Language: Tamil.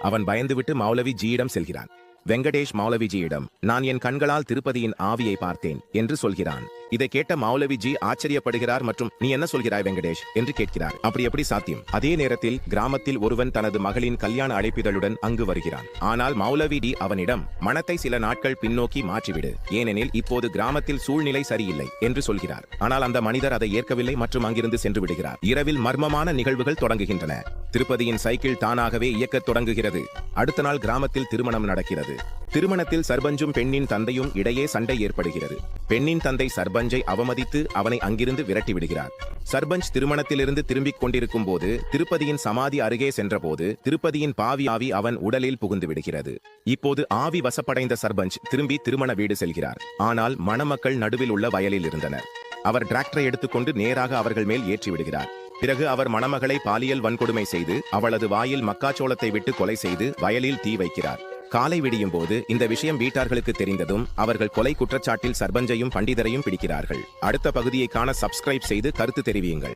அவன் பயந்துவிட்டு மௌலவி ஜியிடம் செல்கிறான். வெங்கடேஷ் மௌலவிஜியிடம், நான் என் கண்களால் திருப்பதியின் ஆவியை பார்த்தேன் என்று சொல்கிறான். இதை கேட்ட மௌலவிஜி ஆச்சரியப்படுகிறார் மற்றும் நீ என்ன சொல்கிறாய் வெங்கடேஷ் என்று கேட்கிறார். அப்படி எப்படி சாத்தியம்? அதே நேரத்தில் கிராமத்தில் ஒருவன் தனது மகளின் கல்யாண அழைப்பிதழுடன் அங்கு வருகிறான். ஆனால் மௌலவிடி அவனிடம், மனத்தை சில நாட்கள் பின்னோக்கி மாற்றிவிடு, ஏனெனில் இப்போது கிராமத்தில் சூழ்நிலை சரியில்லை என்று சொல்கிறார். ஆனால் அந்த மனிதர் அதை ஏற்கவில்லை மற்றும் அங்கிருந்து சென்று விடுகிறார். இரவில் மர்மமான நிகழ்வுகள் தொடங்குகின்றன. திருப்பதியின் சைக்கிள் தானாகவே இயக்கத் தொடங்குகிறது. அடுத்த நாள் கிராமத்தில் திருமணம் நடக்கிறது. திருமணத்தில் சர்பஞ்சும் பெண்ணின் தந்தையும் இடையே சண்டை ஏற்படுகிறது. பெண்ணின் தந்தை சர்பஞ்சை அவமதித்து அவனை அங்கிருந்து விரட்டி விடுகிறார். சர்பஞ்ச் திருமணத்திலிருந்து திரும்பிக் கொண்டிருக்கும் போது திருப்பதியின் சமாதி அருகே சென்றபோது திருப்பதியின் பாவி ஆவி அவன் உடலில் புகுந்து விடுகிறது. இப்போது ஆவி வசப்படைந்த சர்பஞ்ச் திரும்பி திருமண வீடு செல்கிறார். ஆனால் மணமக்கள் நடுவில் உள்ள வயலில் இருந்தனர். அவர் டிராக்டரை எடுத்துக்கொண்டு நேராக அவர்கள் மேல் ஏற்றி விடுகிறார். பிறகு அவர் மணமகளை பாலியல் வன்கொடுமை செய்து அவளது வாயில் மக்காச்சோளத்தை விட்டு கொலை செய்து வயலில் தீ வைக்கிறார். காலை விடியும் போது இந்த விஷயம் வீட்டார்களுக்கு தெரிந்ததும் அவர்கள் கொலை குற்றச்சாட்டில் சர்பஞ்சையும் பண்டிதரையும் பிடிக்கிறார்கள். அடுத்த பகுதியை காண சப்ஸ்கிரைப் செய்து கருத்து தெரிவியுங்கள்.